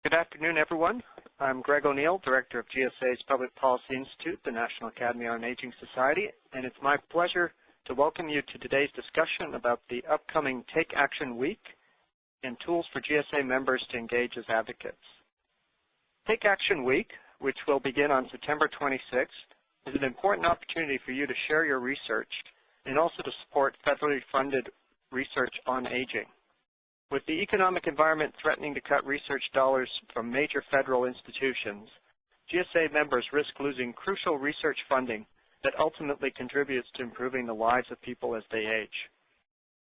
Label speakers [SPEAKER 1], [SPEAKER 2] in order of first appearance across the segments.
[SPEAKER 1] Good afternoon, everyone. I'm Greg O'Neill, Director of GSA's Public Policy Institute, the National Academy on Aging Society, and it's my pleasure to welcome you to today's discussion about the upcoming Take Action Week and tools for GSA members to engage as advocates. Take Action Week, which will begin on September 26th, is an important opportunity for you to share your research and also to support federally funded research on aging. With the economic environment threatening to cut research dollars from major federal institutions, GSA members risk losing crucial research funding that ultimately contributes to improving the lives of people as they age.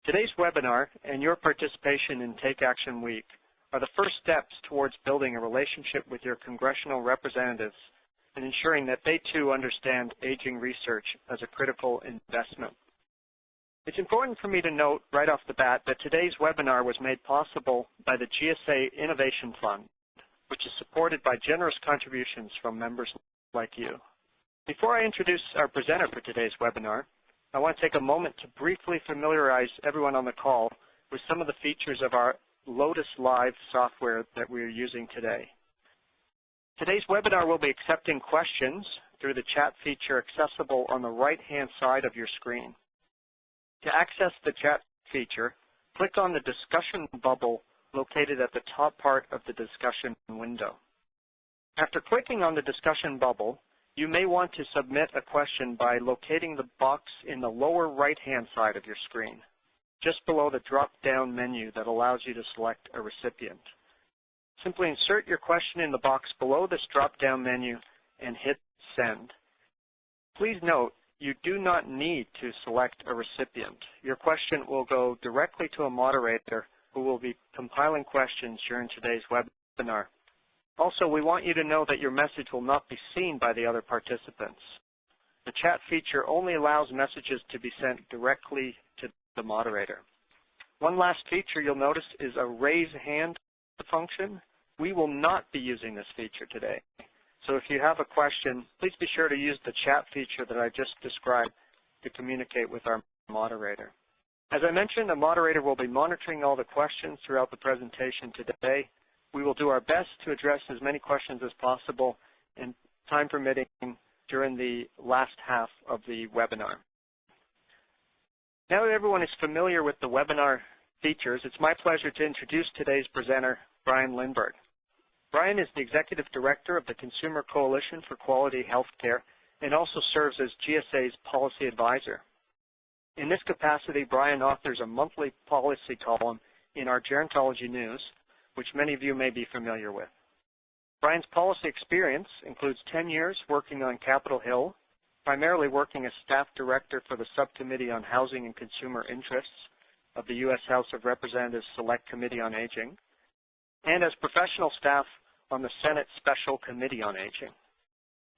[SPEAKER 1] Today's webinar and your participation in Take Action Week are the first steps towards building a relationship with your congressional representatives and ensuring that they too understand aging research as a critical investment. It's important for me to note right off the bat that today's webinar was made possible by the GSA Innovation Fund, which is supported by generous contributions from members like you. Before I introduce our presenter for today's webinar, I want to take a moment to briefly familiarize everyone on the call with some of the features of our Lotus Live software that we are using today. Today's webinar will be accepting questions through the chat feature accessible on the right-hand side of your screen. To access the chat feature, click on the discussion bubble located at the top part of the discussion window. After clicking on the discussion bubble, you may want to submit a question by locating the box in the lower right-hand side of your screen, just below the drop-down menu that allows you to select a recipient. Simply insert your question in the box below this drop-down menu and hit send. Please note, you do not need to select a recipient. Your question will go directly to a moderator who will be compiling questions during today's webinar. Also, we want you to know that your message will not be seen by the other participants. The chat feature only allows messages to be sent directly to the moderator. One last feature you'll notice is a raise hand function. We will not be using this feature today. So if you have a question, please be sure to use the chat feature that I just described to communicate with our moderator. As I mentioned, the moderator will be monitoring all the questions throughout the presentation today. We will do our best to address as many questions as possible and, time permitting, during the last half of the webinar. Now that everyone is familiar with the webinar features, it's my pleasure to introduce today's presenter, Brian Lindbergh. Brian is the Executive Director of the Consumer Coalition for Quality Healthcare and also serves as GSA's Policy Advisor. In this capacity, Brian authors a monthly policy column in our Gerontology News, which many of you may be familiar with. Brian's policy experience includes 10 years working on Capitol Hill, primarily working as Staff Director for the Subcommittee on Housing and Consumer Interests of the U.S. House of Representatives Select Committee on Aging, and as professional staff on the Senate Special Committee on Aging.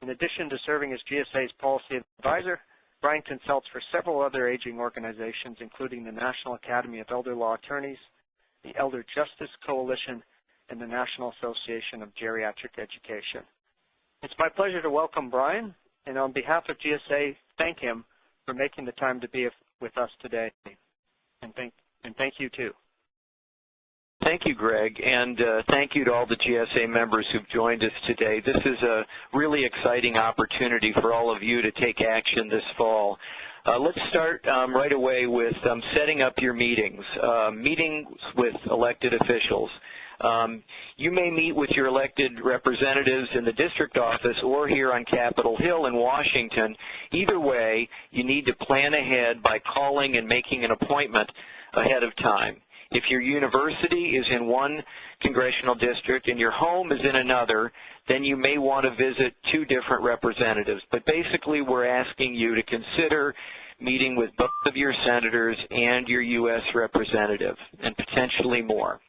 [SPEAKER 1] In addition to serving as GSA's policy advisor, Brian consults for several other aging organizations, including the National Academy of Elder Law Attorneys, the Elder Justice Coalition, and the National Association of Geriatric Education. It's my pleasure to welcome Brian, and on behalf of GSA, thank him for making the time to be with us today. And thank you too.
[SPEAKER 2] Thank you, Greg, and thank you to all the GSA members who've joined us today. This is a really exciting opportunity for all of you to take action this fall. Let's start right away with setting up your meetings, meetings with elected officials. You may meet with your elected representatives in the district office or here on Capitol Hill in Washington. Either way, you need to plan ahead by calling and making an appointment ahead of time. If your university is in one congressional district and your home is in another, then you may want to visit two different representatives. But basically, we're asking you to consider meeting with both of your senators and your U.S. representative, and potentially more.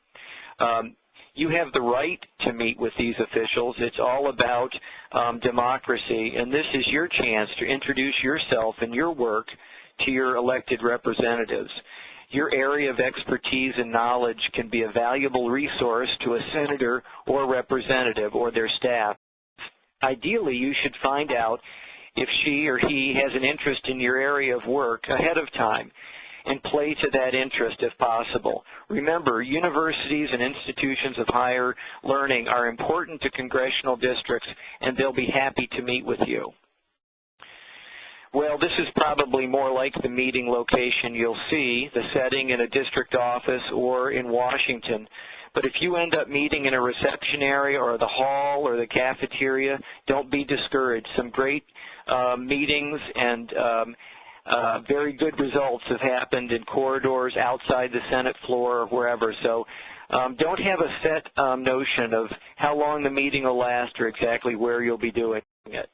[SPEAKER 2] You have the right to meet with these officials. It's all about democracy, and this is your chance to introduce yourself and your work to your elected representatives. Your area of expertise and knowledge can be a valuable resource to a senator or representative or their staff. Ideally, you should find out if she or he has an interest in your area of work ahead of time. and play to that interest if possible. Remember, universities and institutions of higher learning are important to congressional districts, and they'll be happy to meet with you. Well, this is probably more like the meeting location you'll see, the setting in a district office or in Washington. But if you end up meeting in a reception area or the hall or the cafeteria, don't be discouraged. Some great meetings and very good results have happened in corridors outside the Senate floor or wherever. So don't have a set notion of how long the meeting will last or exactly where you'll be doing it.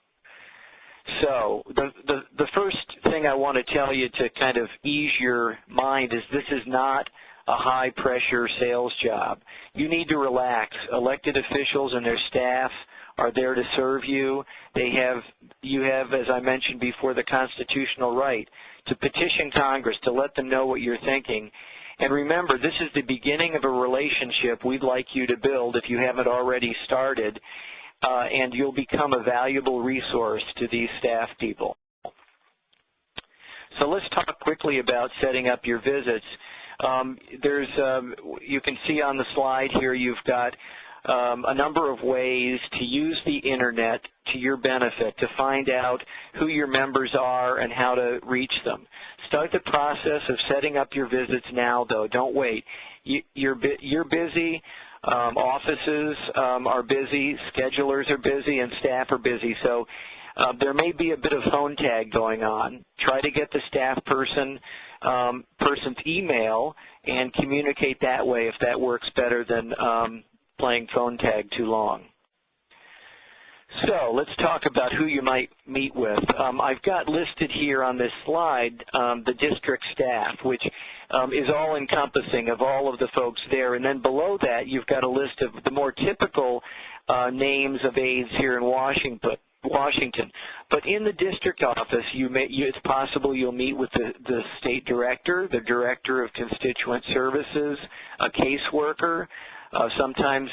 [SPEAKER 2] So the first thing I want to tell you to kind of ease your mind is this is not a high-pressure sales job. You need to relax. Elected officials and their staff are there to serve you. You have, as I mentioned before, the constitutional right to petition Congress to let them know what you're thinking. And remember, this is the beginning of a relationship we'd like you to build if you haven't already started, and you'll become a valuable resource to these staff people. So let's talk quickly about setting up your visits. You can see on the slide here you've got a number of ways to use the Internet to your benefit to find out who your members are and how to reach them. Start the process of setting up your visits now, though. Don't wait. You're busy. Offices are busy, schedulers are busy, and staff are busy. So there may be a bit of phone tag going on. Try to get the staff person's email and communicate that way if that works better than playing phone tag too long. So let's talk about who you might meet with. I've got listed here on this slide the district staff, which is all-encompassing of all of the folks there. And then below that, you've got a list of the more typical names of aides here in Washington. But in the district office, it's possible you'll meet with the state director, the director of constituent services, a caseworker. Sometimes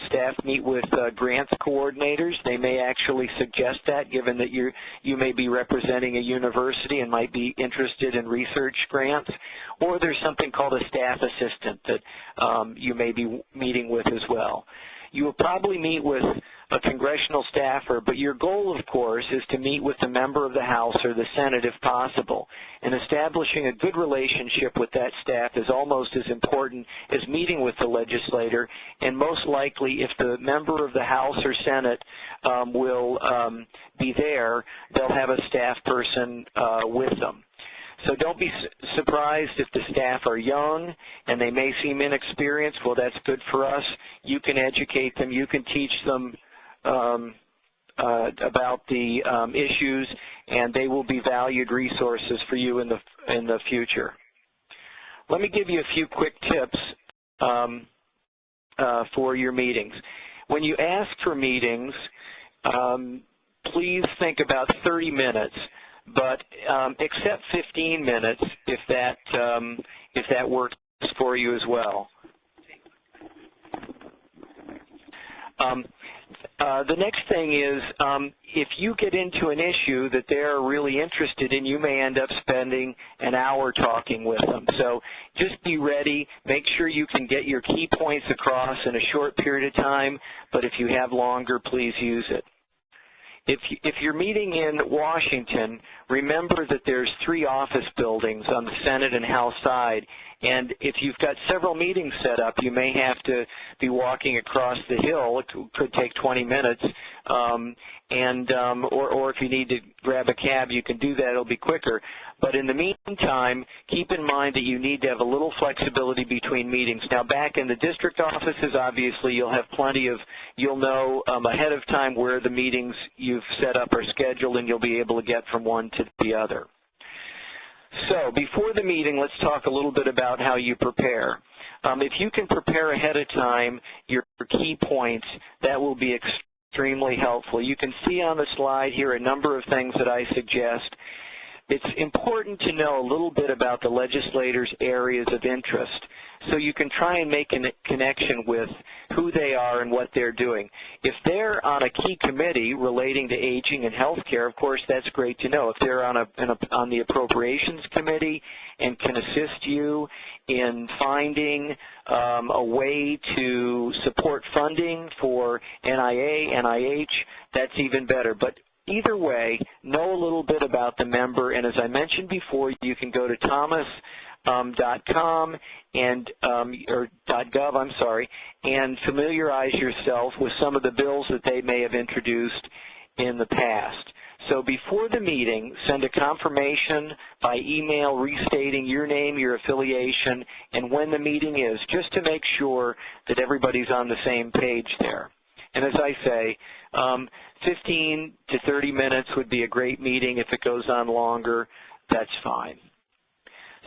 [SPEAKER 2] staff meet with grants coordinators. They may actually suggest that, given that you may be representing a university and might be interested in research grants. Or there's something called a staff assistant that you may be meeting with as well. You will probably meet with a congressional staffer, but your goal, of course, is to meet with a member of the House or the Senate if possible. And establishing a good relationship with that staff is almost as important as meeting with the legislator, and most likely if the member of the House or Senate will be there, they'll have a staff person with them. So don't be surprised if the staff are young and they may seem inexperienced. Well, that's good for us. You can educate them. You can teach them about the issues, and they will be valued resources for you in the future. Let me give you a few quick tips for your meetings. When you ask for meetings, please think about 30 minutes. But except 15 minutes if that works for you as well. The next thing is if you get into an issue that they're really interested in, you may end up spending an hour talking with them. So just be ready. Make sure you can get your key points across in a short period of time, but if you have longer, please use it. If you're meeting in Washington, remember that there's 3 office buildings on the Senate and House side, and if you've got several meetings set up, you may have to be walking across the hill. It could take 20 minutes, or if you need to grab a cab, you can do that. It'll be quicker. But in the meantime, keep in mind that you need to have a little flexibility between meetings. Now, back in the district offices, obviously, you'll know ahead of time where the meetings you've set up are scheduled, and you'll be able to get from one to the other. So before the meeting, let's talk a little bit about how you prepare. If you can prepare ahead of time your key points, that will be extremely helpful. You can see on the slide here a number of things that I suggest. It's important to know a little bit about the legislators' areas of interest. so you can try and make a connection with who they are and what they're doing. If they're on a key committee relating to aging and health care, of course, that's great to know. If they're on the appropriations committee and can assist you in finding a way to support funding for NIA, NIH, that's even better. But either way, know a little bit about the member, and as I mentioned before, you can go to thomas.com and or .gov, I'm sorry, and familiarize yourself with some of the bills that they may have introduced in the past. So before the meeting, send a confirmation by email restating your name, your affiliation, and when the meeting is, just to make sure that everybody's on the same page there. And as I say, 15 to 30 minutes would be a great meeting. If it goes on longer, that's fine.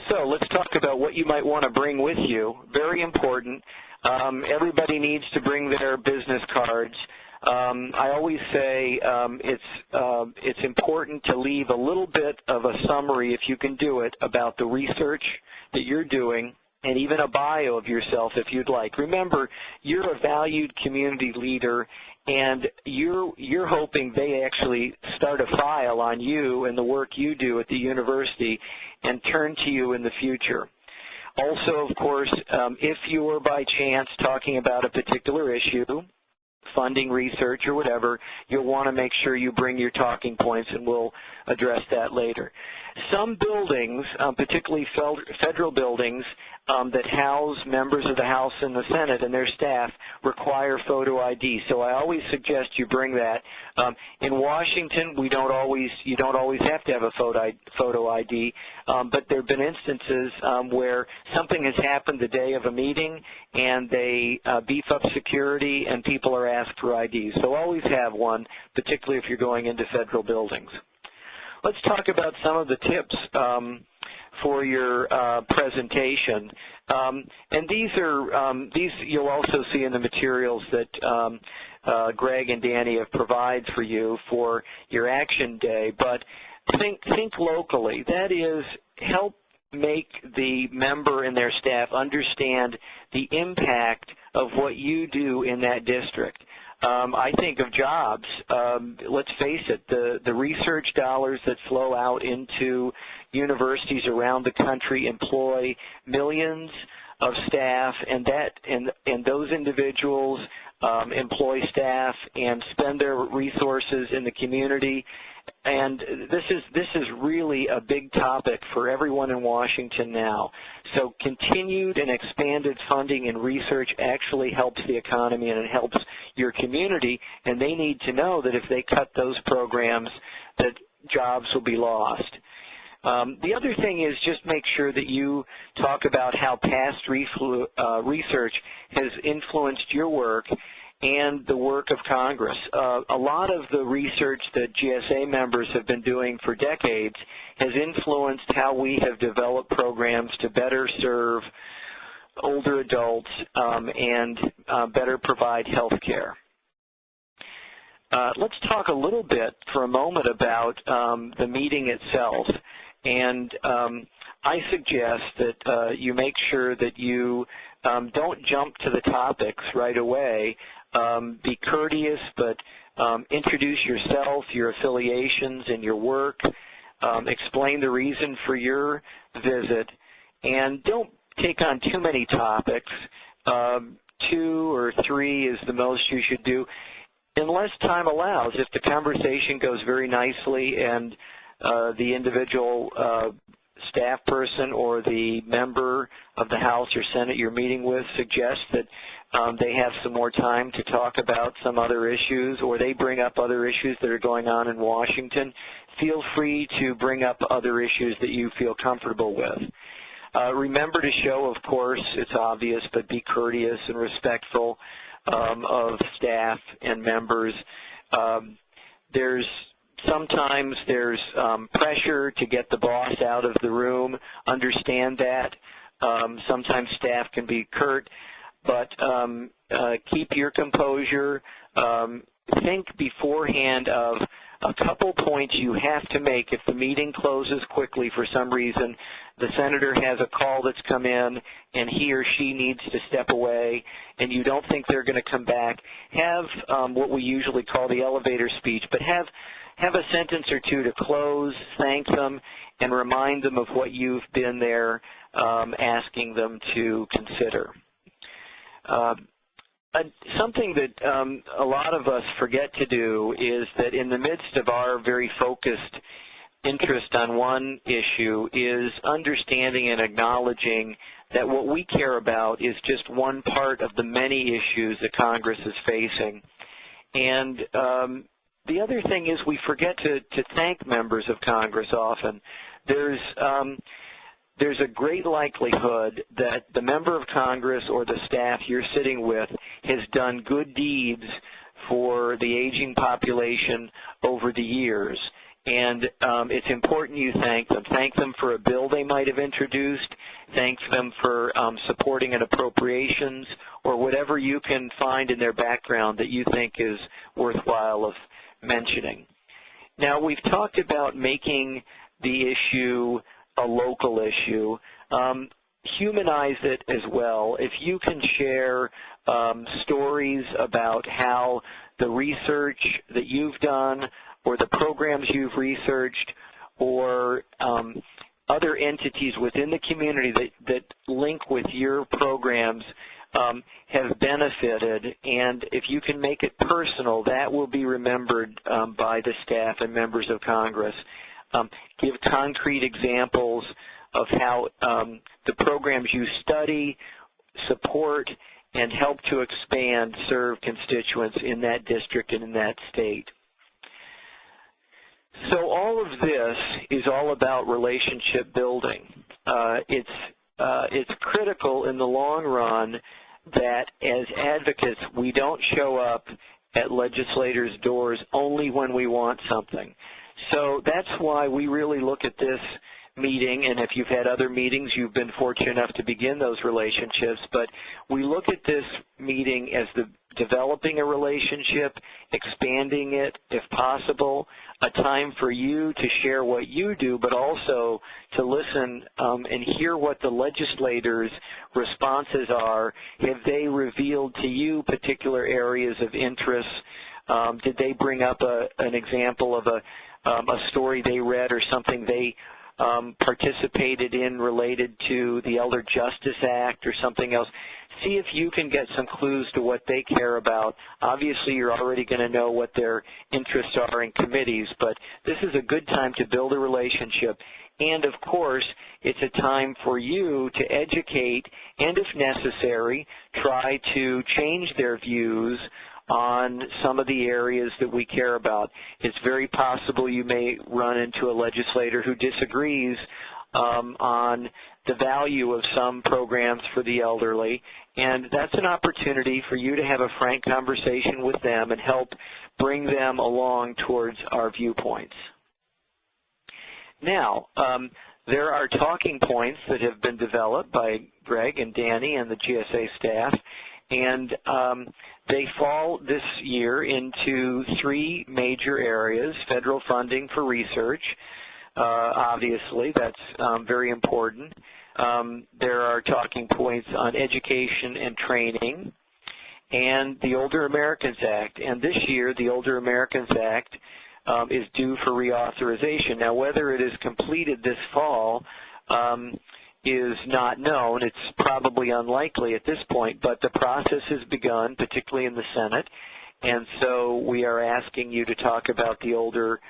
[SPEAKER 2] So let's talk about what you might want to bring with you. Very important. Everybody needs to bring their business cards. I always say it's important to leave a little bit of a summary, if you can do it, about the research that you're doing, and even a bio of yourself if you'd like. Remember, you're a valued community leader, and you're hoping they actually start a file on you and the work you do at the university and turn to you in the future. Also, of course, if you are by chance talking about a particular issue, funding, research, or whatever, you'll want to make sure you bring your talking points, and we'll address that later. Some buildings, particularly federal buildings that house members of the House and the Senate and their staff, require photo ID. So I always suggest you bring that. In Washington, you don't always have to have a photo ID, but there have been instances where something has happened the day of a meeting and they beef up security and people are asked for IDs. So always have one, particularly if you're going into federal buildings. Let's talk about some of the tips for your presentation. And these you'll also see in the materials that Greg and Danny have provided for you for your action day. But think locally. That is, help make the member and their staff understand the impact of what you do in that district. I think of jobs. Let's face it, the research dollars that flow out into universities around the country employ millions of staff, and those individuals employ staff and spend their resources in the community. And this is really a big topic for everyone in Washington now. So continued and expanded funding and research actually helps the economy and it helps your community, and they need to know that if they cut those programs, that jobs will be lost. The other thing is just make sure that you talk about how past research has influenced your work and the work of Congress. A lot of the research that GSA members have been doing for decades has influenced how we have developed programs to better serve older adults and better provide health care. Let's talk a little bit for a moment about the meeting itself. And I suggest that you make sure that you don't jump to the topics right away. Be courteous, but introduce yourself, your affiliations, and your work. Explain the reason for your visit, and don't take on too many topics. 2 or 3 is the most you should do, unless time allows. If the conversation goes very nicely and the individual staff person or the member of the House or Senate you're meeting with suggests that they have some more time to talk about some other issues, or they bring up other issues that are going on in Washington, feel free to bring up other issues that you feel comfortable with. Remember to show, of course, it's obvious, but be courteous and respectful of staff and members. Sometimes there's pressure to get the boss out of the room. Understand that. Sometimes staff can be curt, but keep your composure. Think beforehand of a couple points you have to make. If the meeting closes quickly for some reason, the senator has a call that's come in and he or she needs to step away and you don't think they're going to come back, have what we usually call the elevator speech, but have a sentence or two to close, thank them, and remind them of what you've been there asking them to consider. Something that a lot of us forget to do is that in the midst of our very focused interest on one issue is understanding and acknowledging that what we care about is just one part of the many issues that Congress is facing. And the other thing is we forget to thank members of Congress often. There's a great likelihood that the member of Congress or the staff you're sitting with has done good deeds for the aging population over the years. And it's important you thank them. Thank them for a bill they might have introduced. Thank them for supporting an appropriations or whatever you can find in their background that you think is worthwhile of mentioning. Now, we've talked about making the issue a local issue. Humanize it as well. If you can share stories about how the research that you've done or the programs you've researched or other entities within the community that link with your programs have benefited, and if you can make it personal, that will be remembered by the staff and members of Congress. Give concrete examples of how the programs you study, support, and help to expand serve constituents in that district and in that state. So all of this is all about relationship building. It's critical in the long run that as advocates we don't show up at legislators' doors only when we want something. So that's why we really look at this meeting, and if you've had other meetings, you've been fortunate enough to begin those relationships, but we look at this meeting as developing a relationship, expanding it if possible, a time for you to share what you do, but also to listen and hear what the legislators' responses are. Have they revealed to you particular areas of interest? Did they bring up an example of a story they read or something they participated in related to the Elder Justice Act or something else? See if you can get some clues to what they care about. Obviously, you're already going to know what their interests are in committees, but this is a good time to build a relationship. And, of course, it's a time for you to educate and, if necessary, try to change their views on some of the areas that we care about. It's very possible you may run into a legislator who disagrees on the value of some programs for the elderly, and that's an opportunity for you to have a frank conversation with them and help bring them along towards our viewpoints. Now, there are talking points that have been developed by Greg and Danny and the GSA staff, and they fall this year into three major areas: federal funding for research, obviously, that's very important. There are talking points on education and training, and the Older Americans Act. And this year, the Older Americans Act is due for reauthorization. Now, whether it is completed this fall is not known. It's probably unlikely at this point, but the process has begun, particularly in the Senate, and so we are asking you to talk about the Older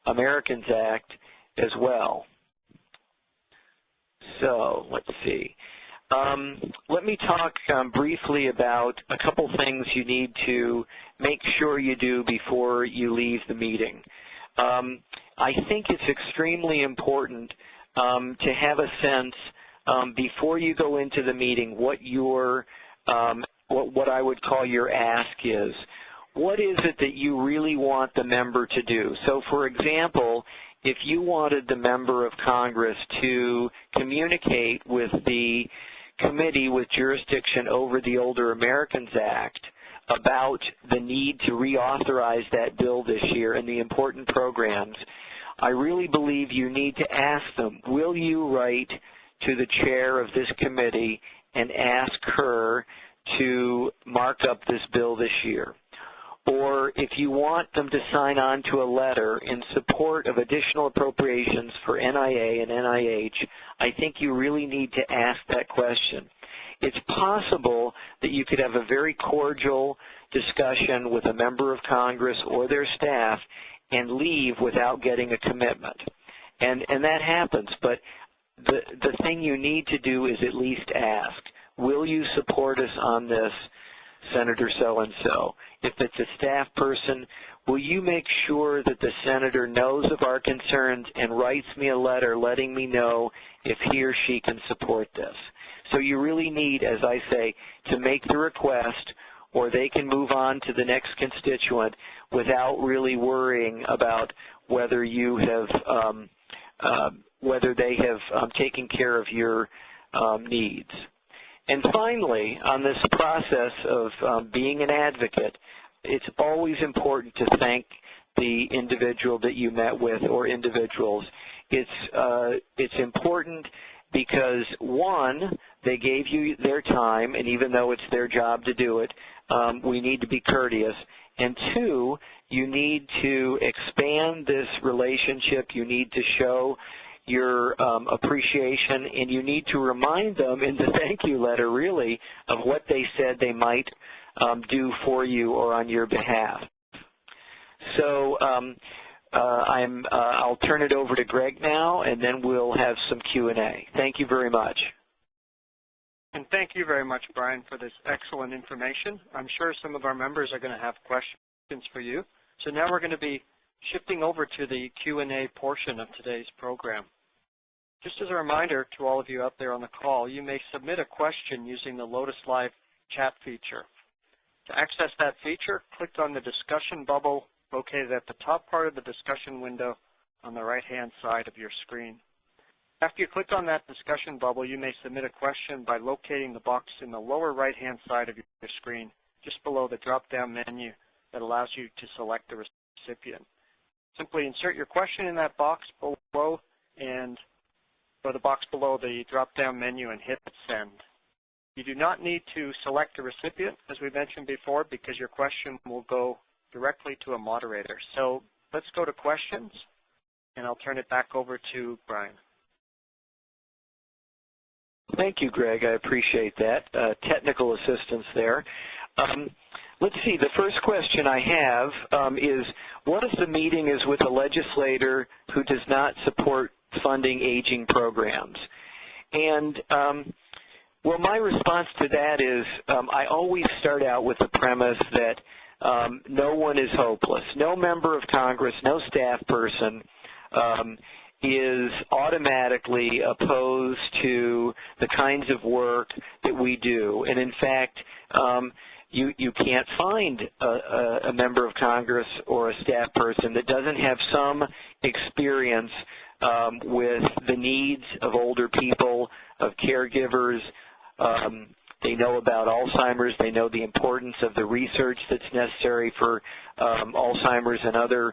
[SPEAKER 2] Americans Act as well. So, let's see. Let me talk briefly about a couple things you need to make sure you do before you leave the meeting. I think it's extremely important to have a sense before you go into the meeting what your what I would call your ask is. What is it that you really want the member to do? So, for example, if you wanted the member of Congress to communicate with the committee with jurisdiction over the Older Americans Act, about the need to reauthorize that bill this year and the important programs, I really believe you need to ask them, will you write to the chair of this committee and ask her to mark up this bill this year? Or if you want them to sign on to a letter in support of additional appropriations for NIA and NIH, I think you really need to ask that question. It's possible that you could have a very cordial discussion with a member of Congress or their staff and leave without getting a commitment. And that happens, but the thing you need to do is at least ask, will you support us on this, Senator so-and-so? If it's a staff person, will you make sure that the senator knows of our concerns and writes me a letter letting me know if he or she can support this? So you really need, as I say, to make the request, or they can move on to the next constituent without really worrying about whether you have, whether they have taken care of your needs. And finally, on this process of being an advocate, it's always important to thank the individual that you met with or individuals. It's important because, one, they gave you their time, and even though it's their job to do it, we need to be courteous. And two, you need to expand this relationship. You need to show your appreciation, and you need to remind them in the thank you letter, really, of what they said they might do for you or on your behalf. So I'll turn it over to Greg now, and then we'll have some Q&A. Thank you very much.
[SPEAKER 1] And thank you very much, Brian, for this excellent information. I'm sure some of our members are going to have questions for you. So now we're going to be shifting over to the Q&A portion of today's program. Just as a reminder to all of you out there on the call, you may submit a question using the Lotus Live chat feature. To access that feature, click on the discussion bubble located at the top part of the discussion window on the right-hand side of your screen. After you click on that discussion bubble, you may submit a question by locating the box in the lower right-hand side of your screen, just below the drop-down menu that allows you to select the recipient. Simply insert your question in that box below or the box below the drop-down menu and hit send. You do not need to select a recipient, as we mentioned before, because your question will go directly to a moderator. So let's go to questions, and I'll turn it back over to Brian.
[SPEAKER 2] Thank you, Greg. I appreciate that. Technical assistance there. Let's see. The first question I have is, what if the meeting is with a legislator who does not support funding aging programs? And, well, my response to that is I always start out with the premise that no one is hopeless. No member of Congress, no staff person is automatically opposed to the kinds of work that we do. And, in fact, you can't find a member of Congress or a staff person that doesn't have some experience with the needs of older people, of caregivers. They know about Alzheimer's. They know the importance of the research that's necessary for Alzheimer's and other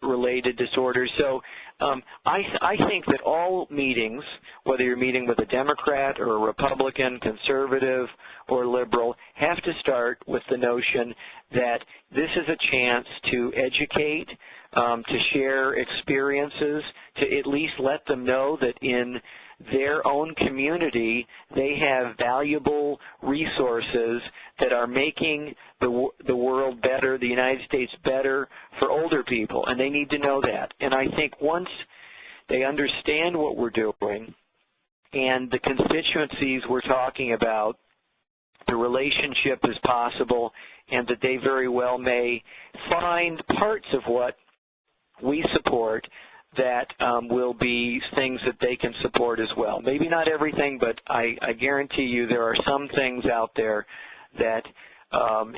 [SPEAKER 2] related disorders. So I think that all meetings, whether you're meeting with a Democrat or a Republican, conservative or liberal, have to start with the notion that this is a chance to educate, to share experiences, to at least let them know that in their own community they have valuable resources that are making the world better, the United States better for older people, and they need to know that. And I think once they understand what we're doing and the constituencies we're talking about, the relationship is possible, and that they very well may find parts of what we support that will be things that they can support as well. Maybe not everything, but I guarantee you there are some things out there that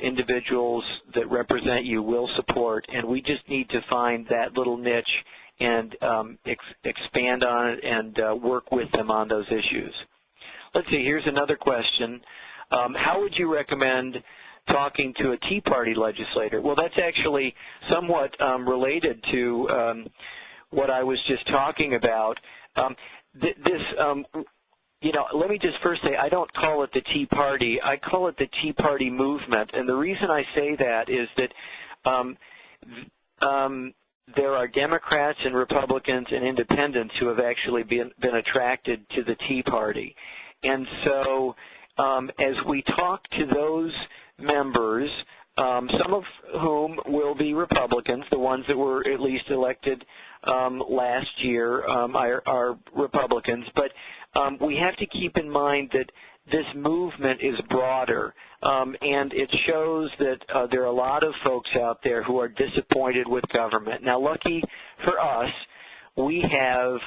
[SPEAKER 2] individuals that represent you will support, and we just need to find that little niche and expand on it and work with them on those issues. Let's see, here's another question. How would you recommend talking to a Tea Party legislator? Well, that's actually somewhat related to what I was just talking about. Let me just first say I don't call it the Tea Party. I call it the Tea Party movement. And the reason I say that is that there are Democrats and Republicans and independents who have actually been attracted to the Tea Party. And so as we talk to those members, some of whom will be Republicans, the ones that were at least elected last year are Republicans, but we have to keep in mind that this movement is broader, and it shows that there are a lot of folks out there who are disappointed with government. Now, lucky for us, we have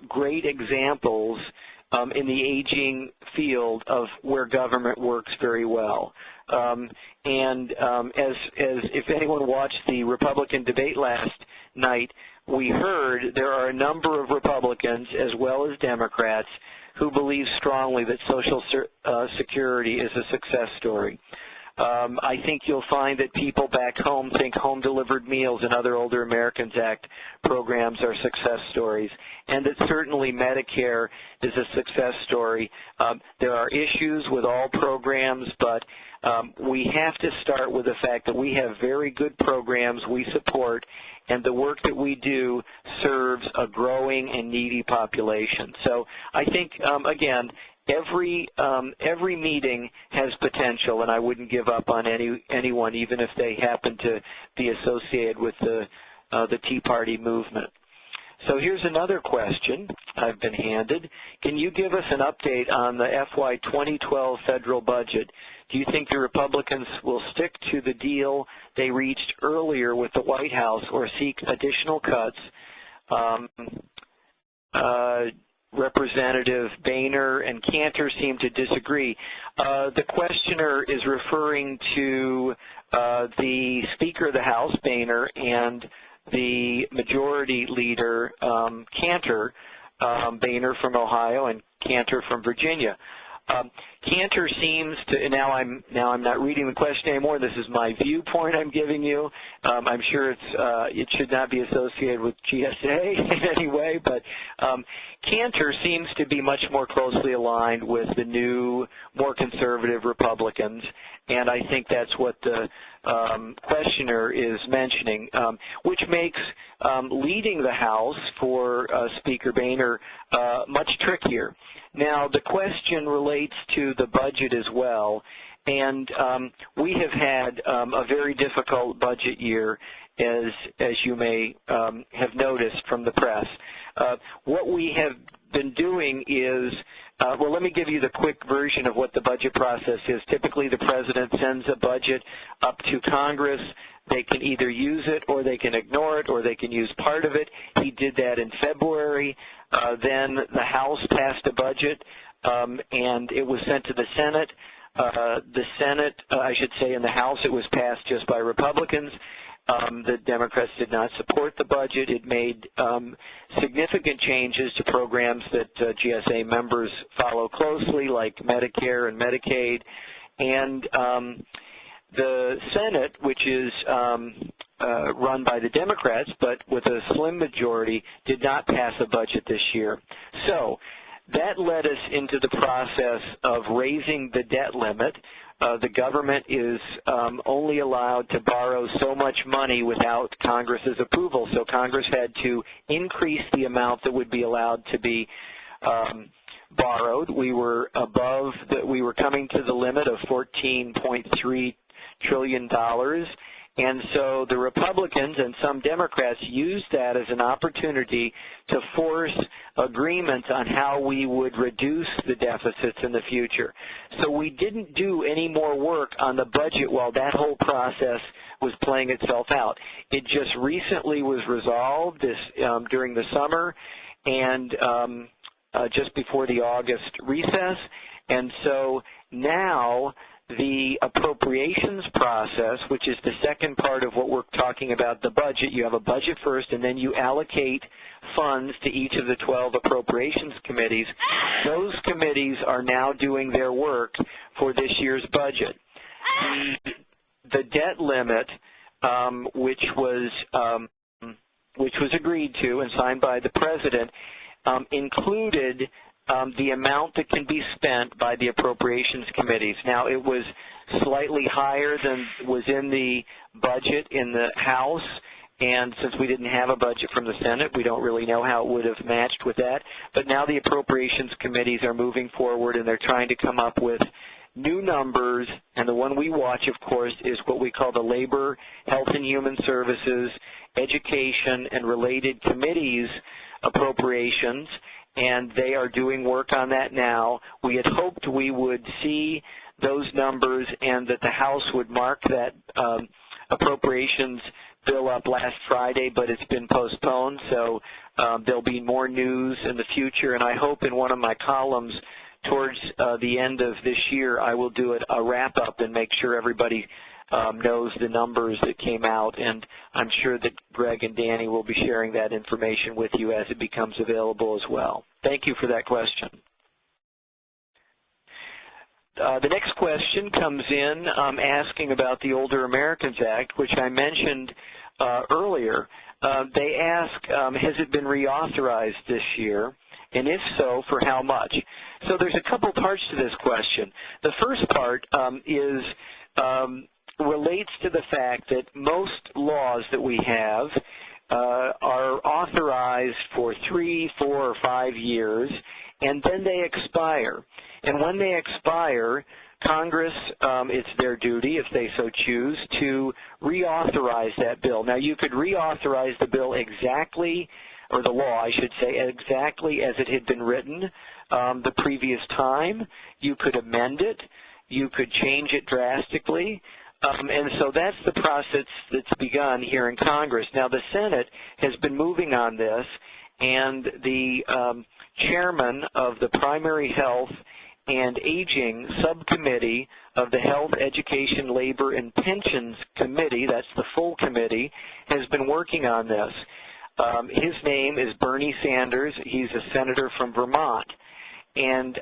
[SPEAKER 2] great examples in the aging field of where government works very well. If anyone watched the Republican debate last night, we heard there are a number of Republicans as well as Democrats who believe strongly that Social Security is a success story. I think you'll find that people back home think home-delivered meals and other Older Americans Act programs are success stories, and that certainly Medicare is a success story. There are issues with all programs, but we have to start with the fact that we have very good programs we support, and the work that we do serves a growing and needy population. So I think, again, every meeting has potential, and I wouldn't give up on anyone, even if they happen to be associated with the Tea Party movement. So here's another question I've been handed. Can you give us an update on the FY 2012 federal budget? Do you think the Republicans will stick to the deal they reached earlier with the White House or seek additional cuts? Representative Boehner and Cantor seem to disagree. The questioner is referring to the Speaker of the House, Boehner, and the Majority Leader, Cantor, Boehner from Ohio and Cantor from Virginia. Cantor seems to, now I'm not reading the question anymore. This is my viewpoint I'm giving you. I'm sure it should not be associated with GSA in any way, but Cantor seems to be much more closely aligned with the new, more conservative Republicans, and I think that's what the questioner is mentioning, which makes leading the House for Speaker Boehner much trickier. Now, the question relates to the budget as well, and we have had a very difficult budget year, as you may have noticed from the press. What we have been doing is, well, let me give you the quick version of what the budget process is. Typically, the President sends a budget up to Congress. They can either use it or they can ignore it or they can use part of it. He did that in February. Then the House passed a budget, and it was sent to the Senate. The Senate, I should say, in the House, it was passed just by Republicans. The Democrats did not support the budget. It made significant changes to programs that GSA members follow closely, like Medicare and Medicaid. And the Senate, which is run by the Democrats, but with a slim majority, did not pass a budget this year. So that led us into the process of raising the debt limit. The government is only allowed to borrow so much money without Congress's approval, so Congress had to increase the amount that would be allowed to be borrowed. We were we were coming to the limit of $14.3 trillion. And so the Republicans and some Democrats used that as an opportunity to force agreement on how we would reduce the deficits in the future. So we didn't do any more work on the budget while that whole process was playing itself out. It just recently was resolved during the summer and just before the August recess. And so now the appropriations process, which is the second part of what we're talking about, the budget. You have a budget first, and then you allocate funds to each of the 12 appropriations committees. Those committees are now doing their work for this year's budget. The debt limit, which was agreed to and signed by the President, included the amount that can be spent by the appropriations committees. Now, it was slightly higher than was in the budget in the House, and since we didn't have a budget from the Senate, we don't really know how it would have matched with that. But now the appropriations committees are moving forward, and they're trying to come up with new numbers, and the one we watch, of course, is what we call the Labor, Health and Human Services, Education, and Related Committees appropriations, and they are doing work on that now. We had hoped we would see those numbers and that the House would mark that appropriations bill up last Friday, but it's been postponed, so there'll be more news in the future, and I hope in one of my columns towards the end of this year I will do a wrap-up and make sure everybody knows the numbers that came out, and I'm sure that Greg and Danny will be sharing that information with you as it becomes available as well. Thank you for that question. The next question comes in asking about the Older Americans Act, which I mentioned earlier. They ask, has it been reauthorized this year, and if so, for how much? So there's a couple parts to this question. The first part relates to the fact that most laws that we have are authorized for 3, 4, or 5 years, and then they expire. And when they expire, Congress, it's their duty, if they so choose, to reauthorize that bill. Now, you could reauthorize the bill exactly, or the law, I should say, exactly as it had been written the previous time. You could amend it. You could change it drastically. And so that's the process that's begun here in Congress. Now, the Senate has been moving on this, and the chairman of the Primary Health and Aging Subcommittee of the Health, Education, Labor, and Pensions Committee, that's the full committee, has been working on this. His name is Bernie Sanders. He's a senator from Vermont. And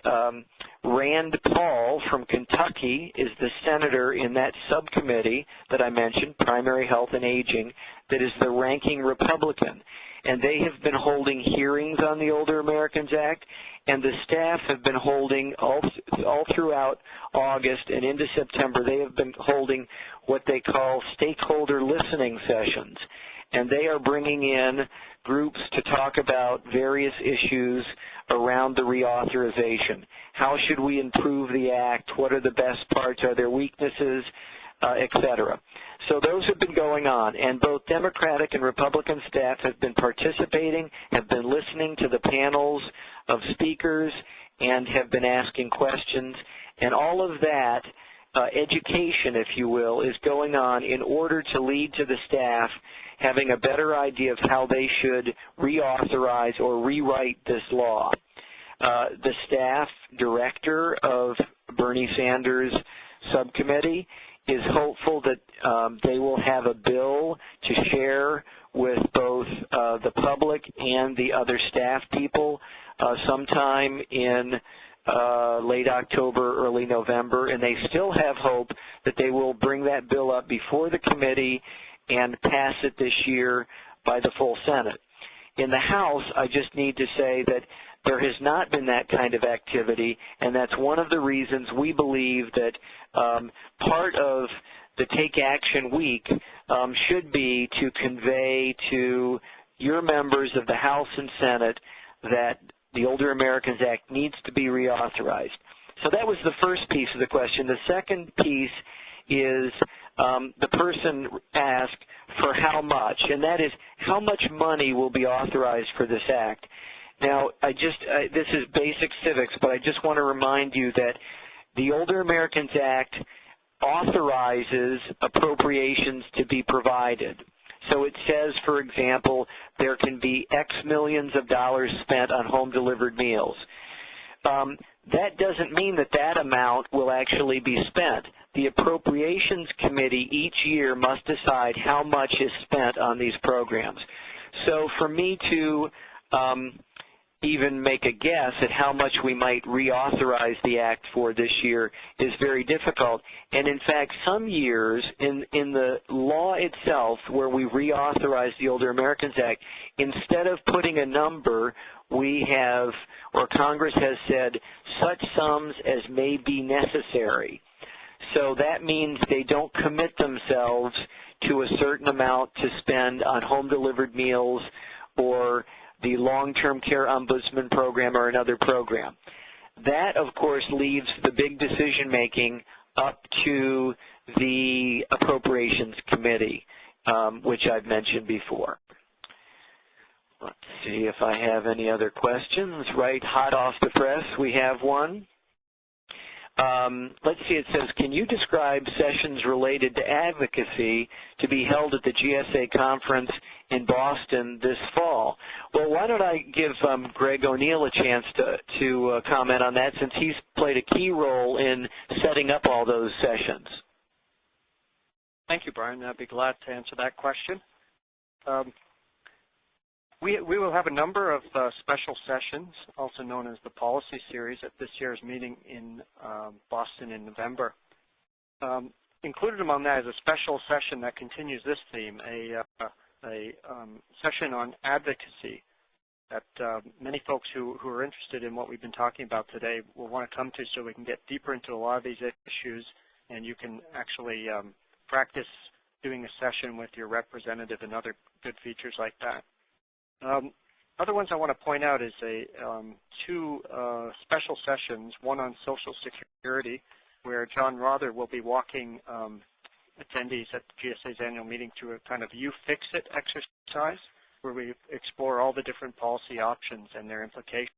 [SPEAKER 2] Rand Paul from Kentucky is the senator in that subcommittee that I mentioned, Primary Health and Aging, that is the ranking Republican. And they have been holding hearings on the Older Americans Act, and the staff have been holding all throughout August and into September, they have been holding what they call stakeholder listening sessions. And they are bringing in groups to talk about various issues around the reauthorization. How should we improve the Act? What are the best parts? Are there weaknesses? Et cetera. So those have been going on, and both Democratic and Republican staff have been participating, have been listening to the panels of speakers, and have been asking questions. And all of that education, if you will, is going on in order to lead to the staff having a better idea of how they should reauthorize or rewrite this law. The staff director of Bernie Sanders' subcommittee is hopeful that they will have a bill to share with both the public and the other staff people sometime in late October, early November, and they still have hope that they will bring that bill up before the committee and pass it this year by the full Senate. In the House, I just need to say that there has not been that kind of activity, and that's one of the reasons we believe that part of the Take Action Week should be to convey to your members of the House and Senate that the Older Americans Act needs to be reauthorized. So that was the first piece of the question. The second piece is the person asked for how much, and that is how much money will be authorized for this act. Now, this is basic civics, but I just want to remind you that the Older Americans Act authorizes appropriations to be provided. So it says, for example, there can be X millions of dollars spent on home-delivered meals. that doesn't mean that that amount will actually be spent. The Appropriations Committee each year must decide how much is spent on these programs. So for me to even make a guess at how much we might reauthorize the Act for this year is very difficult. And in fact, some years in the law itself where we reauthorize the Older Americans Act, instead of putting a number, we have, or Congress has said, such sums as may be necessary. So that means they don't commit themselves to a certain amount to spend on home-delivered meals or the long-term care ombudsman program or another program. That, of course, leaves the big decision-making up to the Appropriations Committee, which I've mentioned before. Let's see if I have any other questions. Right, hot off the press, we have one. Let's see, it says, can you describe sessions related to advocacy to be held at the GSA conference in Boston this fall? Well, why don't I give Greg O'Neill a chance to comment on that, since he's played a key role in setting up all those sessions.
[SPEAKER 1] Thank you, Brian. I'd be glad to answer that question. We will have a number of special sessions, also known as the Policy Series, at this year's meeting in Boston in November. Included among that is a special session that continues this theme, a session on advocacy that many folks who are interested in what we've been talking about today will want to come to, so we can get deeper into a lot of these issues, and you can actually practice doing a session with your representative and other good features like that. Other ones I want to point out is two special sessions, one on Social Security, where John Rother will be walking attendees at the GSA's annual meeting through a kind of You Fix It exercise, where we explore all the different policy options and their implications,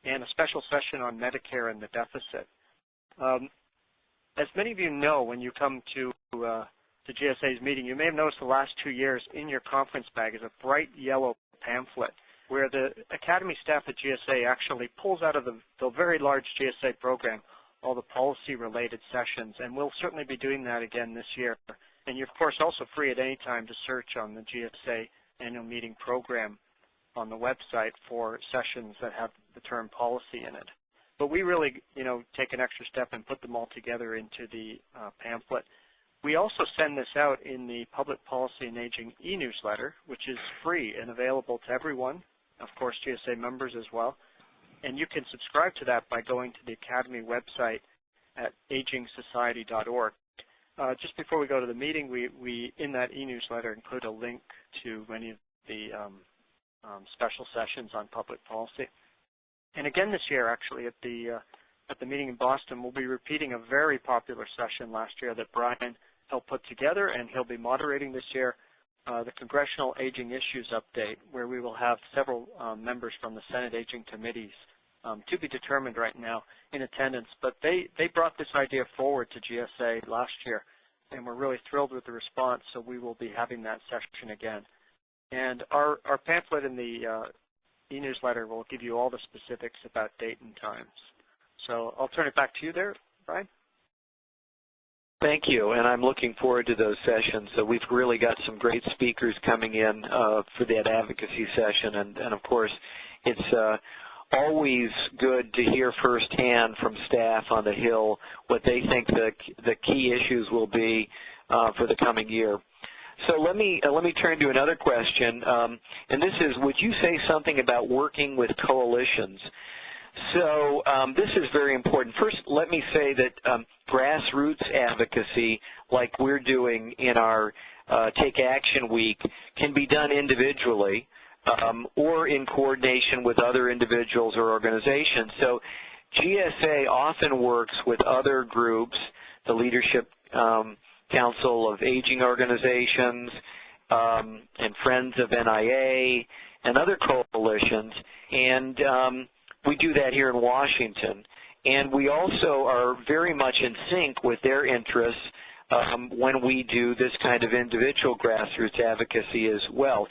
[SPEAKER 1] and a special session on Medicare and the deficit. As many of you know, when you come to GSA's meeting, you may have noticed the last 2 years in your conference bag is a bright yellow pamphlet where the Academy staff at GSA actually pulls out of the very large GSA program all the policy-related sessions, and we'll certainly be doing that again this year. And you're, of course, also free at any time to search on the GSA annual meeting program on the website for sessions that have the term policy in it. But we really, take an extra step and put them all together into the pamphlet. We also send this out in the Public Policy and Aging e-newsletter, which is free and available to everyone, of course GSA members as well. And you can subscribe to that by going to the Academy website at agingsociety.org. Just before we go to the meeting, we in that e-newsletter include a link to many of the special sessions on public policy. And again this year, actually, at the meeting in Boston, we'll be repeating a very popular session last year that Brian helped put together, and he'll be moderating this year, the Congressional Aging Issues Update, where we will have several members from the Senate Aging Committees to be determined right now in attendance. But they brought this idea forward to GSA last year, and we're really thrilled with the response, so we will be having that session again. And our pamphlet in the e-newsletter will give you all the specifics about date and times. So I'll turn it back to you there, Brian.
[SPEAKER 2] Thank you, and I'm looking forward to those sessions. So we've really got some great speakers coming in for that advocacy session, and of course, it's always good to hear firsthand from staff on the Hill what they think the key issues will be for the coming year. So let me turn to another question, and this is, would you say something about working with coalitions? So this is very important. First, let me say that grassroots advocacy, like we're doing in our Take Action Week, can be done individually or in coordination with other individuals or organizations. So GSA often works with other groups, the Leadership Council of Aging Organizations and Friends of NIA and other coalitions, and we do that here in Washington. And we also are very much in sync with their interests when we do this kind of individual grassroots advocacy as well.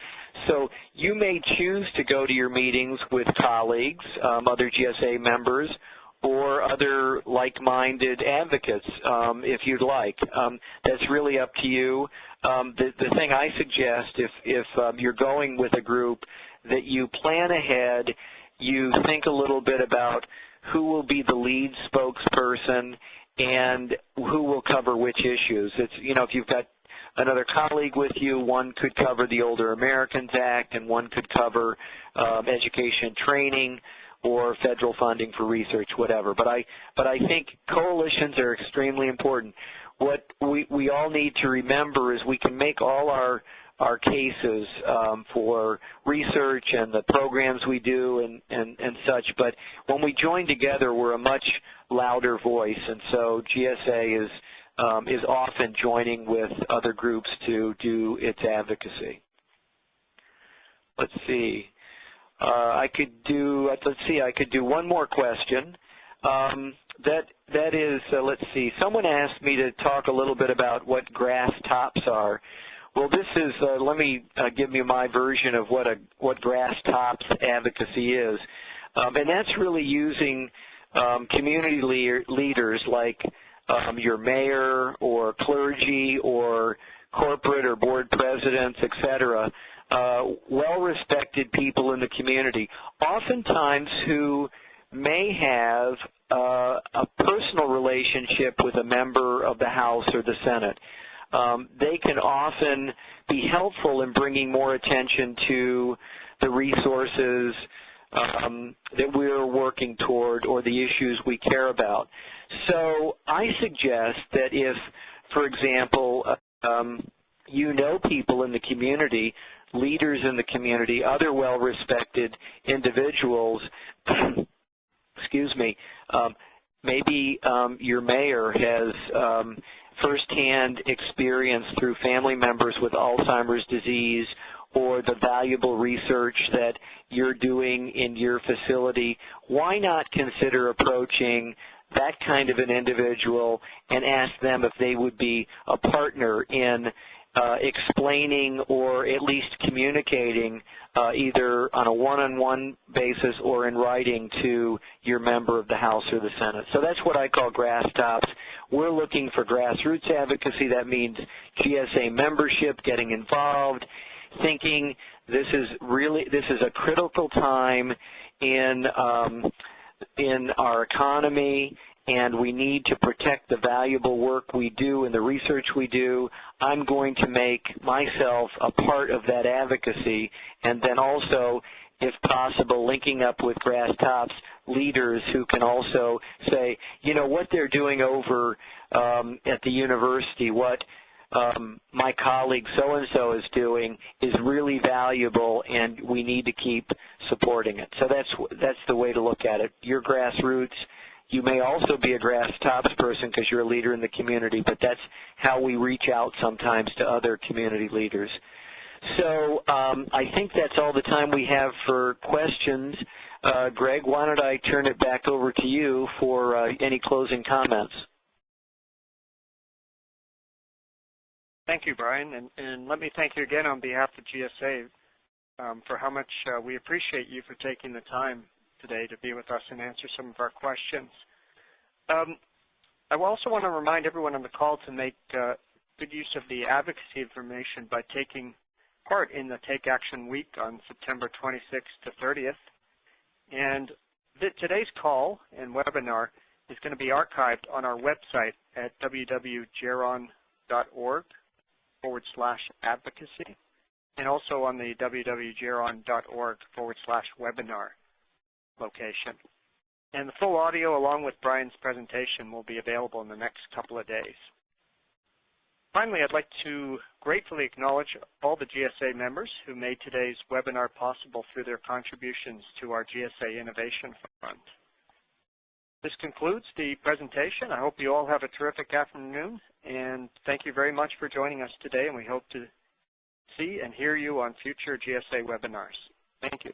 [SPEAKER 2] So you may choose to go to your meetings with colleagues, other GSA members, or other like-minded advocates, if you'd like. That's really up to you. The thing I suggest, if you're going with a group, that you plan ahead, you think a little bit about who will be the lead spokesperson and who will cover which issues. It's, you know, if you've got another colleague with you, one could cover the Older Americans Act and one could cover education and training or federal funding for research, whatever. But I think coalitions are extremely important. What we all need to remember is we can make all our cases for research and the programs we do and such, but when we join together, we're a much louder voice, and so GSA is often joining with other groups to do its advocacy. Let's see. I could do one more question. That is, let's see. Someone asked me to talk a little bit about what grass tops are. Well, this is, let me give you my version of what grass tops advocacy is. And that's really using community leaders like your mayor or clergy or corporate or board presidents, et cetera, well-respected people in the community, oftentimes who may have a personal relationship with a member of the House or the Senate. They can often be helpful in bringing more attention to the resources that we're working toward or the issues we care about. So I suggest that if, for example, you know people in the community, leaders in the community, other well-respected individuals, excuse me, maybe your mayor has firsthand experience through family members with Alzheimer's disease or the valuable research that you're doing in your facility, why not consider approaching that kind of an individual and ask them if they would be a partner in explaining or at least communicating either on a one-on-one basis or in writing to your member of the House or the Senate. So that's what I call grass tops. We're looking for grassroots advocacy. That means GSA membership, getting involved, thinking this is a critical time in our economy, and we need to protect the valuable work we do and the research we do. I'm going to make myself a part of that advocacy, and then also, if possible, linking up with grass tops leaders who can also say, you know, what they're doing over at the university, what my colleague so-and-so is doing is really valuable, and we need to keep supporting it. So that's the way to look at it. Your grassroots. You may also be a grass tops person because you're a leader in the community, but that's how we reach out sometimes to other community leaders. So I think that's all the time we have for questions. Greg, why don't I turn it back over to you for any closing comments?
[SPEAKER 1] Thank you, Brian, and let me thank you again on behalf of GSA for how much we appreciate you for taking the time today to be with us and answer some of our questions. I also want to remind everyone on the call to make good use of the advocacy information by taking part in the Take Action Week on September 26th to 30th. And today's call and webinar is going to be archived on our website at www.geron.org/advocacy and also on the www.geron.org/webinar location. And the full audio along with Brian's presentation will be available in the next couple of days. Finally, I'd like to gratefully acknowledge all the GSA members who made today's webinar possible through their contributions to our GSA Innovation Fund. This concludes the presentation. I hope you all have a terrific afternoon, and thank you very much for joining us today, and we hope to see and hear you on future GSA webinars. Thank you.